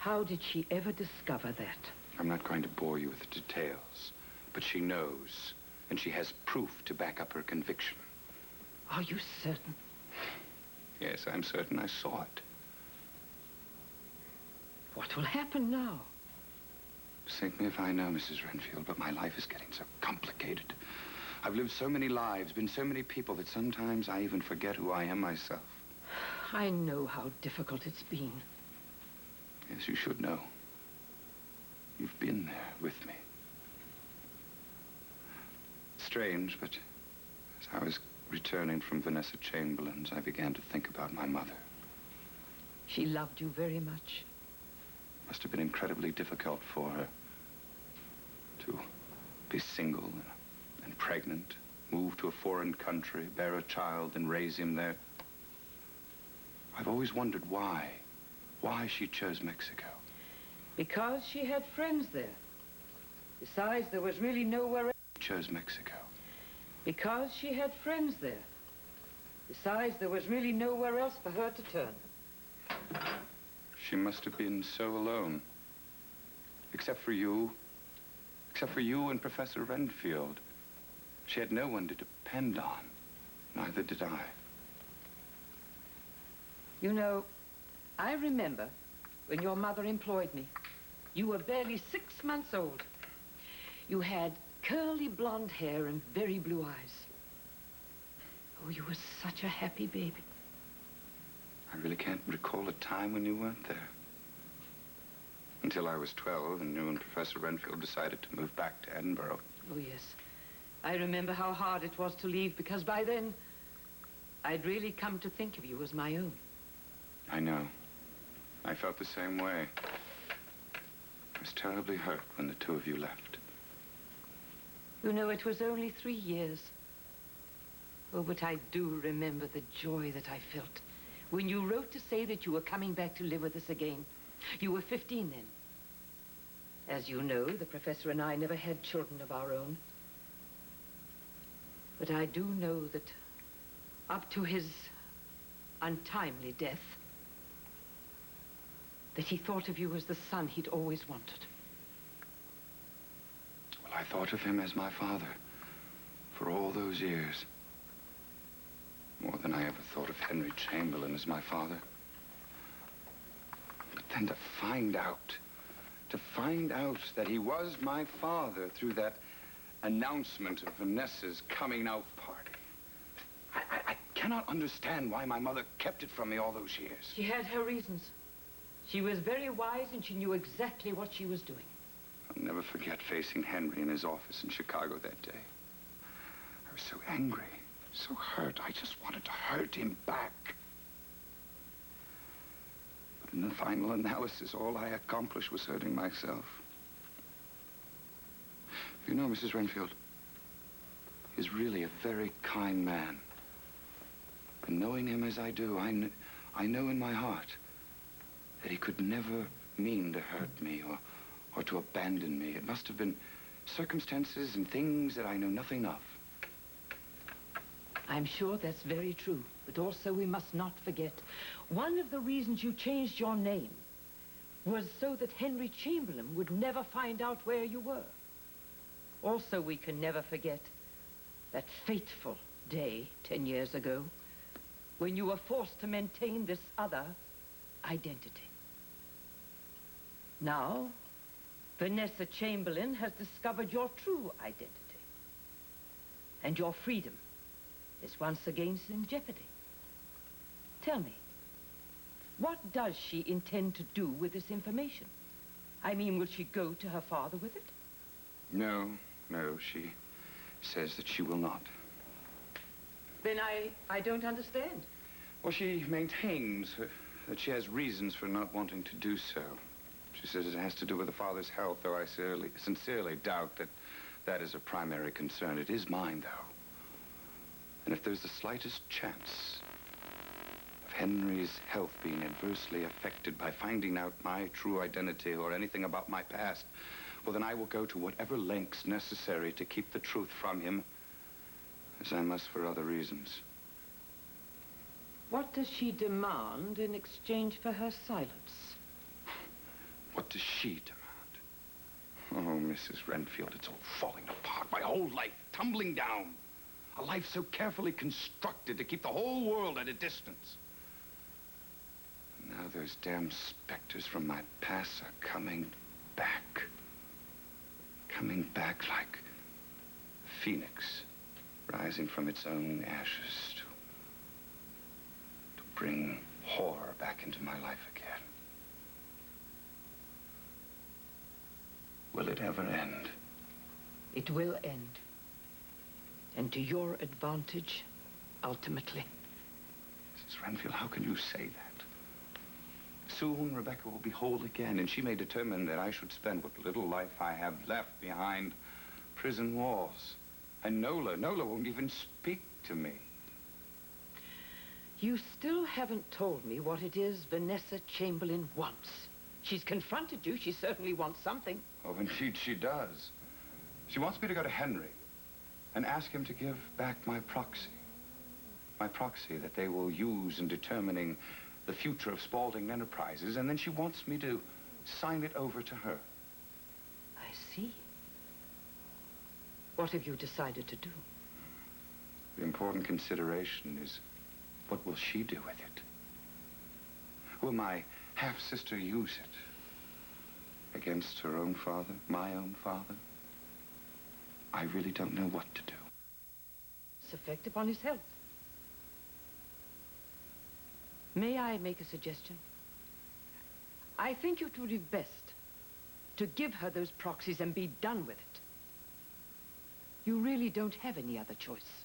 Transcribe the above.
How did she ever discover that? I'm not going to bore you with the details, but she knows, and she has proof to back up her conviction. Are you certain? Yes, I'm certain I saw it. What will happen now? Sink me if I know, Mrs. Renfield, but my life is getting so complicated. I've lived so many lives, been so many people, that sometimes I even forget who I am myself. I know how difficult it's been. Yes, you should know. You've been there with me. Strange, but as I was returning from Vanessa Chamberlain's, I began to think about my mother. She loved you very much. Must have been incredibly difficult for her to be single and pregnant, move to a foreign country, bear a child, and raise him there. I've always wondered why she chose Mexico. Because she had friends there. Besides, there was really nowhere else. She chose Mexico. Because she had friends there. Besides, there was really nowhere else for her to turn. She must have been so alone. Except for you and Professor Renfield. She had no one to depend on. Neither did I. You know, I remember when your mother employed me. You were barely 6 months old. You had curly blonde hair and very blue eyes. Oh, you were such a happy baby. I really can't recall a time when you weren't there. Until I was 12 and you and Professor Renfield decided to move back to Edinburgh. Oh, yes. I remember how hard it was to leave, because by then, I'd really come to think of you as my own. I know. I felt the same way. I was terribly hurt when the two of you left. You know, it was only 3 years. Oh, but I do remember the joy that I felt when you wrote to say that you were coming back to live with us again. You were 15 then. As you know, the professor and I never had children of our own. But I do know that up to his untimely death, that he thought of you as the son he'd always wanted. Well, I thought of him as my father for all those years. More than I ever thought of Henry Chamberlain as my father. But then to find out that he was my father through that announcement of Vanessa's coming out party. I cannot understand why my mother kept it from me all those years. She had her reasons. She was very wise, and she knew exactly what she was doing. I'll never forget facing Henry in his office in Chicago that day. I was so angry, so hurt. I just wanted to hurt him back. But in the final analysis, all I accomplished was hurting myself. You know, Mrs. Renfield, he's really a very kind man. And knowing him as I do, I know in my heart that he could never mean to hurt me or to abandon me. It must have been circumstances and things that I know nothing of. I'm sure that's very true, but also we must not forget, one of the reasons you changed your name was so that Henry Chamberlain would never find out where you were. Also, we can never forget that fateful day 10 years ago when you were forced to maintain this other identity. Now, Vanessa Chamberlain has discovered your true identity. And your freedom is once again in jeopardy. Tell me, what does she intend to do with this information? I mean, will she go to her father with it? No, she says that she will not. Then I don't understand. Well, she maintains that she has reasons for not wanting to do so. She says it has to do with the father's health, though I sincerely doubt that that is a primary concern. It is mine, though. And if there's the slightest chance of Henry's health being adversely affected by finding out my true identity or anything about my past, well, then I will go to whatever lengths necessary to keep the truth from him, as I must for other reasons. What does she demand in exchange for her silence? what does she demand? Oh, Mrs. Renfield, it's all falling apart. My whole life tumbling down. A life so carefully constructed to keep the whole world at a distance. And now those damn specters from my past are coming back. Coming back like a phoenix rising from its own ashes to bring horror back into my life again. Will it ever end? It will end. And to your advantage, ultimately. Mrs. Renfield, how can you say that? Soon Rebecca will be whole again, and she may determine that I should spend what little life I have left behind prison walls. And Nola won't even speak to me. You still haven't told me what it is Vanessa Chamberlain wants. She's confronted you. She certainly wants something. Oh, indeed she does. She wants me to go to Henry and ask him to give back my proxy. My proxy that they will use in determining the future of Spaulding Enterprises, and then she wants me to sign it over to her. I see. What have you decided to do? The important consideration is, what will she do with it? Will my half-sister use it against her own father, my own father? I really don't know what to do. Its effect upon his health. May I make a suggestion? I think it would be best to give her those proxies and be done with it. You really don't have any other choice.